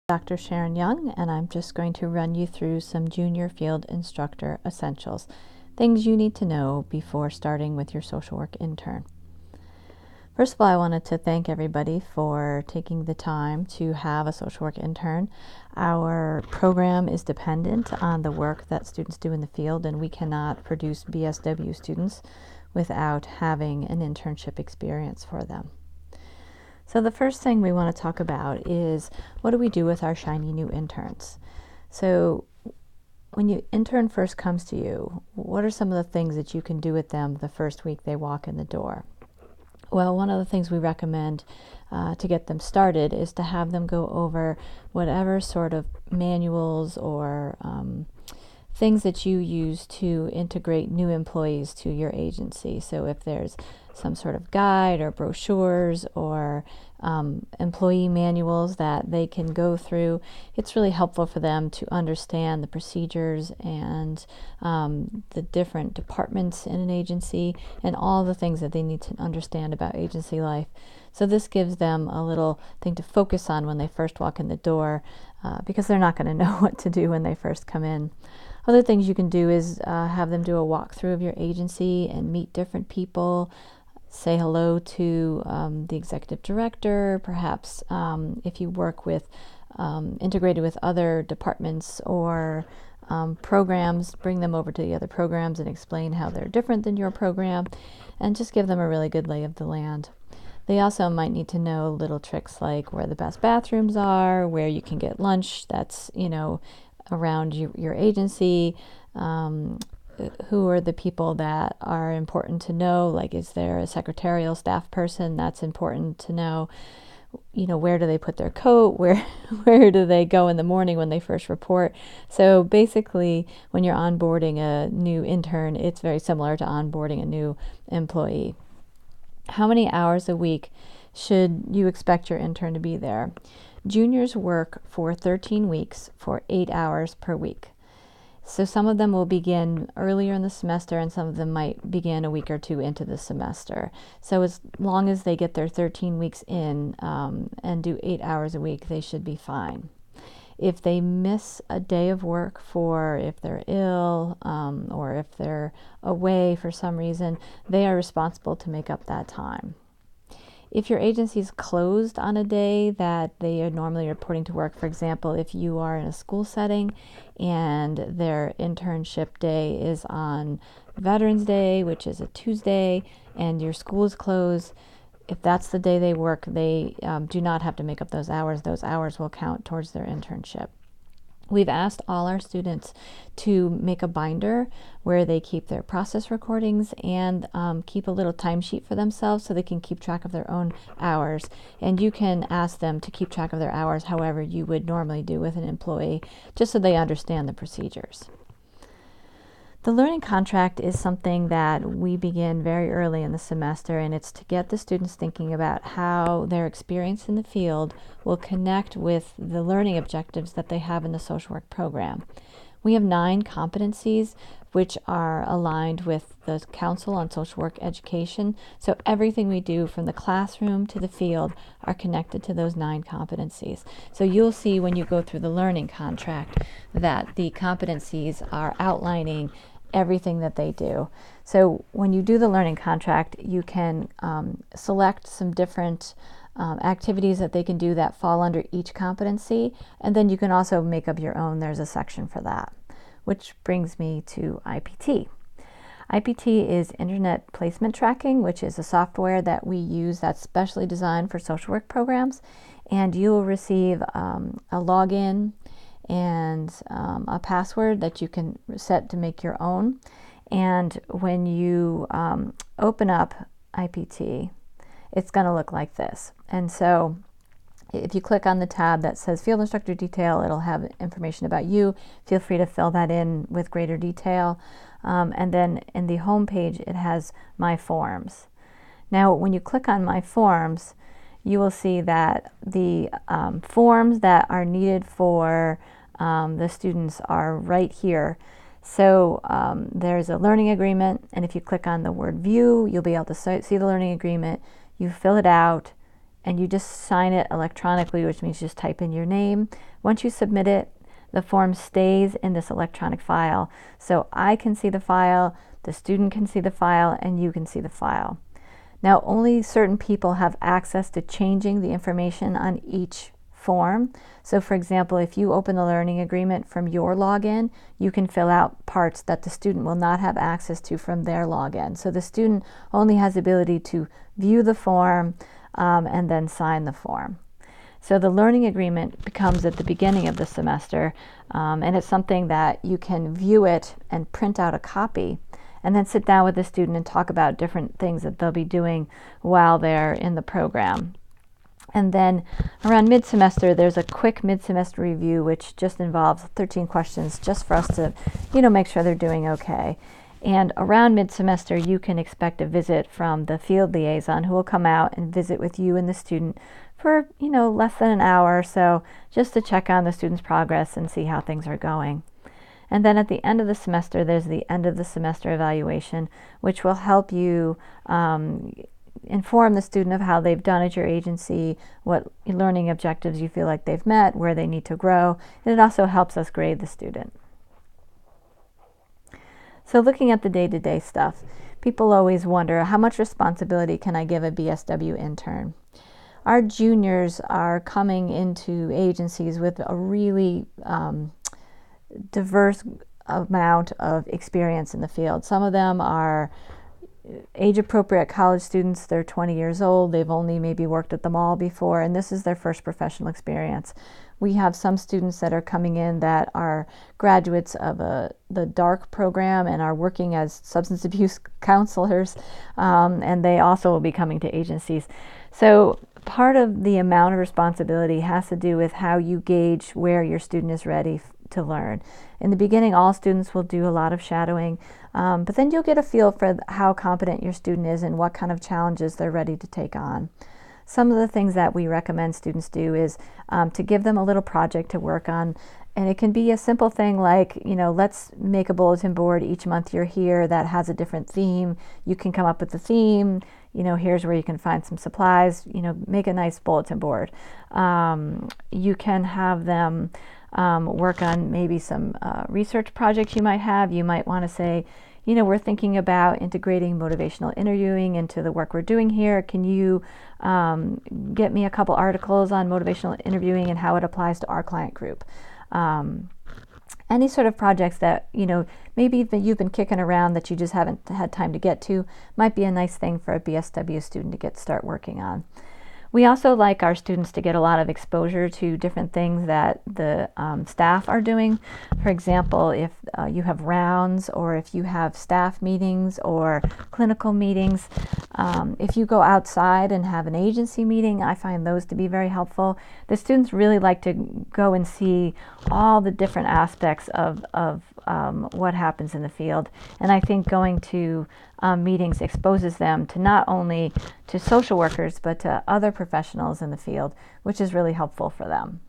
Dr. Sharon Young, and I'm just going to run you through some junior field instructor essentials, things you need to know before starting with your social work intern. First of all, I wanted to thank everybody for taking the time to have a social work intern. Our program is dependent on the work that students do in the field, and we cannot produce BSW students without having an internship experience for them. So the first thing we want to talk about is, what do we do with our shiny new interns? So when your intern first comes to you, what are some of the things that you can do with them the first week they walk in the door? Well, one of the things we recommend to get them started is to have them go over whatever sort of manuals or things that you use to integrate new employees to your agency. So if there's some sort of guide or brochures or employee manuals that they can go through, it's really helpful for them to understand the procedures and the different departments in an agency and all the things that they need to understand about agency life. So this gives them a little thing to focus on when they first walk in the door, because they're not going to know what to do when they first come in. Other things you can do is have them do a walkthrough of your agency and meet different people, say hello to the executive director, perhaps if you work with integrated with other departments or programs, bring them over to the other programs and explain how they're different than your program, and just give them a really good lay of the land. They also might need to know little tricks like where the best bathrooms are, where you can get lunch that's, around your agency, who are the people that are important to know, like is there a secretarial staff person that's important to know, where do they put their coat, where do they go in the morning when they first report. So basically when you're onboarding a new intern, it's very similar to onboarding a new employee. How many hours a week should you expect your intern to be there? Juniors work for 13 weeks for 8 hours per week. So some of them will begin earlier in the semester and some of them might begin a week or two into the semester. So as long as they get their 13 weeks in and do 8 hours a week, they should be fine. If they miss a day of work if they're ill or if they're away for some reason, they are responsible to make up that time. If your agency is closed on a day that they are normally reporting to work, for example, if you are in a school setting and their internship day is on Veterans Day, which is a Tuesday, and your school is closed, if that's the day they work, they do not have to make up those hours. Those hours will count towards their internship. We've asked all our students to make a binder where they keep their process recordings and keep a little timesheet for themselves so they can keep track of their own hours. And you can ask them to keep track of their hours however you would normally do with an employee, just so they understand the procedures. The learning contract is something that we begin very early in the semester, and it's to get the students thinking about how their experience in the field will connect with the learning objectives that they have in the social work program. We have 9 competencies which are aligned with the Council on Social Work Education. So everything we do from the classroom to the field are connected to those 9 competencies. So you'll see when you go through the learning contract that the competencies are outlining everything that they do. So when you do the learning contract, you can select some different activities that they can do that fall under each competency, and then you can also make up your own. There's a section for that, which brings me to IPT. IPT is Internet Placement Tracking, which is a software that we use that's specially designed for social work programs, and you will receive a login and a password that you can set to make your own. And when you open up IPT, it's going to look like this. And so if you click on the tab that says Field Instructor Detail, it'll have information about you. Feel free to fill that in with greater detail. And then in the home page, it has My Forms. Now, when you click on My Forms, you will see that the forms that are needed for the students are right here. So there's a learning agreement, and if you click on the word View, you'll be able to see the learning agreement. You fill it out, and you just sign it electronically, which means you just type in your name. Once you submit it, the form stays in this electronic file. So I can see the file, the student can see the file, and you can see the file. Now, only certain people have access to changing the information on each form. So for example, if you open the learning agreement from your login, you can fill out parts that the student will not have access to from their login. So the student only has the ability to view the form and then sign the form. So the learning agreement becomes at the beginning of the semester, and it's something that you can view it and print out a copy and then sit down with the student and talk about different things that they'll be doing while they're in the program. And then around mid-semester, there's a quick mid-semester review, which just involves 13 questions just for us to, make sure they're doing okay. And around mid-semester, you can expect a visit from the field liaison who will come out and visit with you and the student for, less than an hour or so, just to check on the student's progress and see how things are going. And then at the end of the semester, there's the end of the semester evaluation, which will help you inform the student of how they've done at your agency, what learning objectives you feel like they've met, where they need to grow, and it also helps us grade the student. So looking at the day-to-day stuff, people always wonder, how much responsibility can I give a BSW intern? Our juniors are coming into agencies with a really diverse amount of experience in the field. Some of them are age-appropriate college students. They're 20 years old. They've only maybe worked at the mall before, and this is their first professional experience. We have some students that are coming in that are graduates of the DARK program and are working as substance abuse counselors, and they also will be coming to agencies. So part of the amount of responsibility has to do with how you gauge where your student is ready to learn. In the beginning, all students will do a lot of shadowing, but then you'll get a feel for how competent your student is and what kind of challenges they're ready to take on. Some of the things that we recommend students do is to give them a little project to work on, and it can be a simple thing like, let's make a bulletin board each month you're here that has a different theme. You can come up with the theme, here's where you can find some supplies, make a nice bulletin board. You can have them work on maybe some research projects you might have. You might want to say, we're thinking about integrating motivational interviewing into the work we're doing here. Can you get me a couple articles on motivational interviewing and how it applies to our client group? Any sort of projects that, maybe you've been kicking around that you just haven't had time to get to might be a nice thing for a BSW student to start working on. We also like our students to get a lot of exposure to different things that the staff are doing. For example, if you have rounds or if you have staff meetings or clinical meetings, if you go outside and have an agency meeting, I find those to be very helpful. The students really like to go and see all the different aspects of what happens in the field. And I think going to meetings exposes them to not only to social workers, but to other professionals in the field, which is really helpful for them.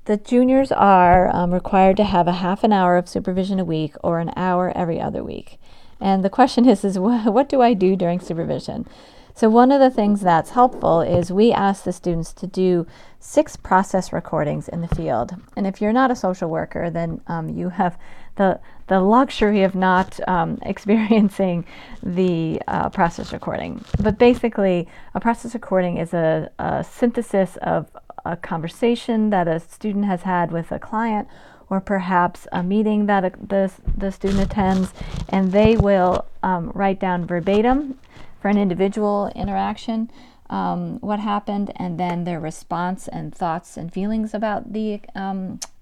The juniors are required to have a half an hour of supervision a week or an hour every other week. And the question is what do I do during supervision? So one of the things that's helpful is we ask the students to do 6 process recordings in the field. And if you're not a social worker, then you have the luxury of not experiencing the process recording. But basically, a process recording is a synthesis of a conversation that a student has had with a client, or perhaps a meeting that the student attends, and they will write down verbatim for an individual interaction what happened, and then their response and thoughts and feelings about the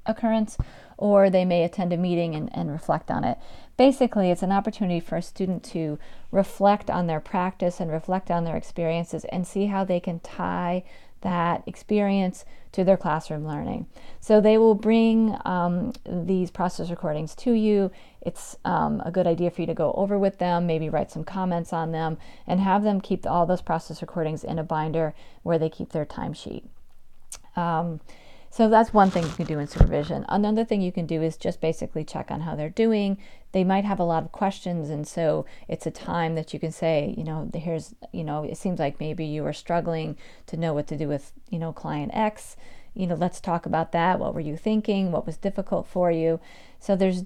occurrence, or they may attend a meeting and reflect on it. Basically, it's an opportunity for a student to reflect on their practice and reflect on their experiences and see how they can tie that experience to their classroom learning. So they will bring these process recordings to you. It's a good idea for you to go over with them, maybe write some comments on them, and have them keep all those process recordings in a binder where they keep their timesheet. So that's one thing you can do in supervision. Another thing you can do is just basically check on how they're doing. They might have a lot of questions, and so it's a time that you can say, here's, it seems like maybe you are struggling to know what to do with, client X. Let's talk about that. What were you thinking? What was difficult for you? So there's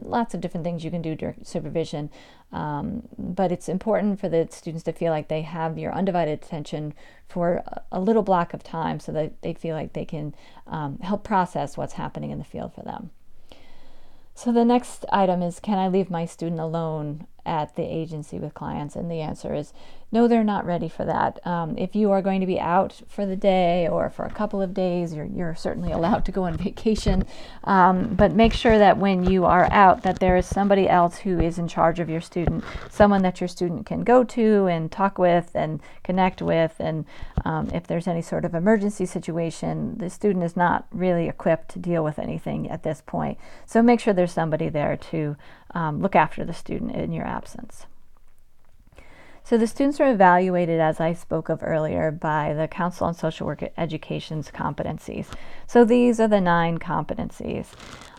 lots of different things you can do during supervision, but it's important for the students to feel like they have your undivided attention for a little block of time so that they feel like they can help process what's happening in the field for them. So the next item is, can I leave my student alone at the agency with clients? And the answer is no, they're not ready for that. If you are going to be out for the day or for a couple of days, you're certainly allowed to go on vacation, but make sure that when you are out that there is somebody else who is in charge of your student, someone that your student can go to and talk with and connect with, and if there's any sort of emergency situation, the student is not really equipped to deal with anything at this point. So make sure there's somebody there to look after the student in your absence. So the students are evaluated, as I spoke of earlier, by the Council on Social Work Education's competencies. So these are the 9 competencies,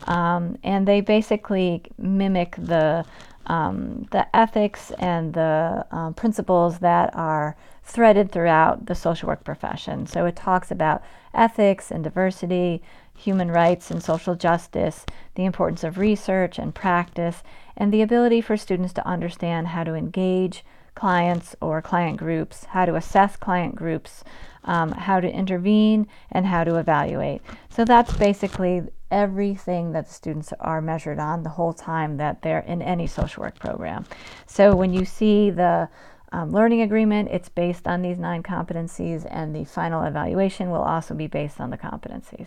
and they basically mimic the ethics and the principles that are threaded throughout the social work profession. So it talks about ethics and diversity, human rights and social justice, the importance of research and practice, and the ability for students to understand how to engage clients or client groups, how to assess client groups, how to intervene, and how to evaluate. So that's basically everything that the students are measured on the whole time that they're in any social work program. So when you see the learning agreement, it's based on these 9 competencies, and the final evaluation will also be based on the competencies.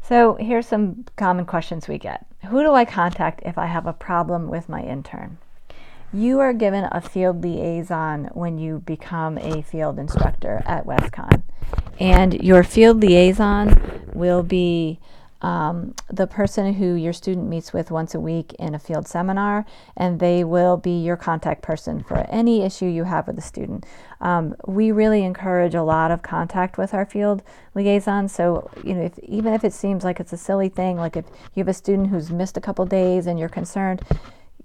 So here's some common questions we get. Who do I contact if I have a problem with my intern? You are given a field liaison when you become a field instructor at WestCon. And your field liaison will be the person who your student meets with once a week in a field seminar, and they will be your contact person for any issue you have with the student. We really encourage a lot of contact with our field liaisons. So, even if it seems like it's a silly thing, like if you have a student who's missed a couple days and you're concerned,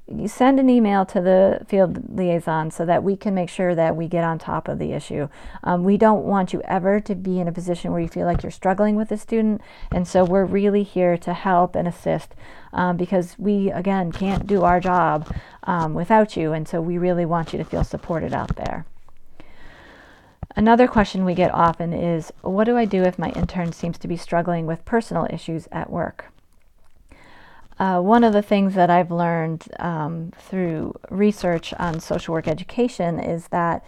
you send an email to the field liaison so that we can make sure that we get on top of the issue. We don't want you ever to be in a position where you feel like you're struggling with a student, and so we're really here to help and assist because we, again, can't do our job without you, and so we really want you to feel supported out there. Another question we get often is, what do I do if my intern seems to be struggling with personal issues at work? One of the things that I've learned through research on social work education is that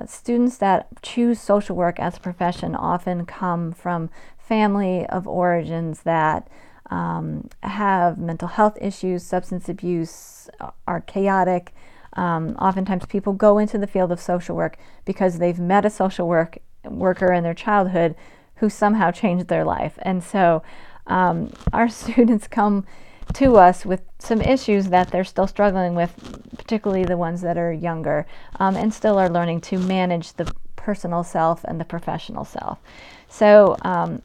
students that choose social work as a profession often come from family of origins that have mental health issues, substance abuse, are chaotic. Oftentimes people go into the field of social work because they've met a social worker in their childhood who somehow changed their life. And so our students come to us with some issues that they're still struggling with, particularly the ones that are younger, and still are learning to manage the personal self and the professional self. So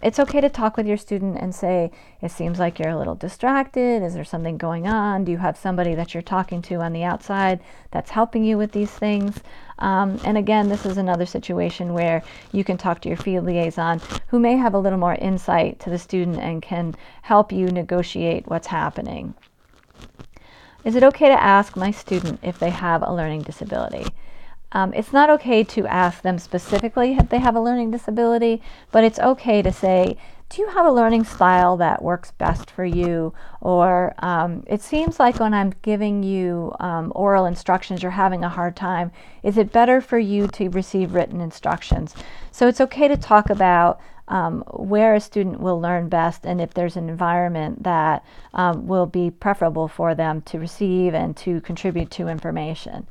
it's okay to talk with your student and say, it seems like you're a little distracted. Is there something going on? Do you have somebody that you're talking to on the outside that's helping you with these things? And again, this is another situation where you can talk to your field liaison who may have a little more insight to the student and can help you negotiate what's happening. Is it okay to ask my student if they have a learning disability? It's not okay to ask them specifically if they have a learning disability, but it's okay to say, do you have a learning style that works best for you? Or it seems like when I'm giving you oral instructions, you're having a hard time. Is it better for you to receive written instructions? So it's okay to talk about where a student will learn best and if there's an environment that will be preferable for them to receive and to contribute to information.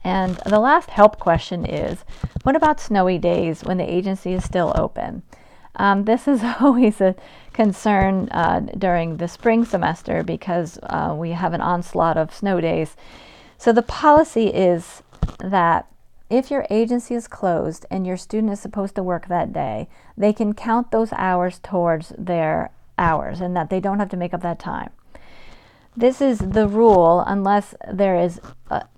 And the last help question is, what about snowy days when the agency is still open? This is always a concern during the spring semester because we have an onslaught of snow days. So the policy is that if your agency is closed and your student is supposed to work that day, they can count those hours towards their hours and that they don't have to make up that time. This is the rule unless there is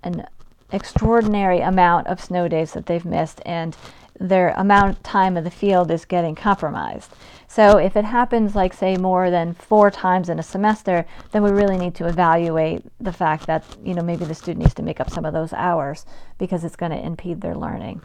an extraordinary amount of snow days that they've missed and their amount of time of the field is getting compromised. So if it happens, like say more than 4 times in a semester, then we really need to evaluate the fact that maybe the student needs to make up some of those hours because it's going to impede their learning.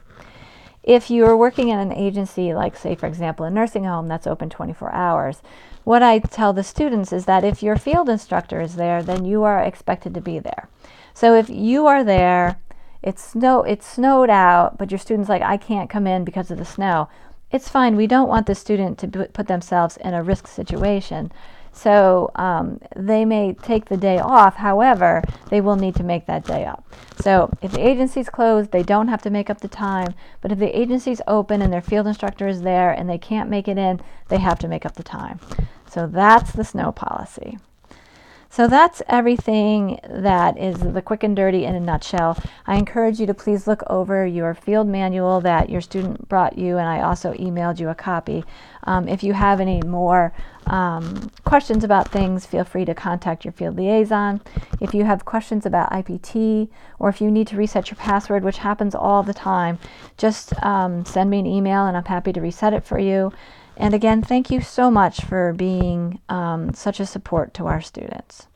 If you're working in an agency, like say for example a nursing home that's open 24 hours, what I tell the students is that if your field instructor is there, then you are expected to be there. So if you are there, it's snowed out, but your student's like, I can't come in because of the snow. It's fine. We don't want the student to put themselves in a risk situation. So they may take the day off. However, they will need to make that day up. So if the agency's closed, they don't have to make up the time. But if the agency's open and their field instructor is there and they can't make it in, they have to make up the time. So that's the snow policy. So that's everything that is the quick and dirty in a nutshell. I encourage you to please look over your field manual that your student brought you, and I also emailed you a copy. If you have any more questions about things, feel free to contact your field liaison. If you have questions about IPT, or if you need to reset your password, which happens all the time, just send me an email and I'm happy to reset it for you. And again, thank you so much for being such a support to our students.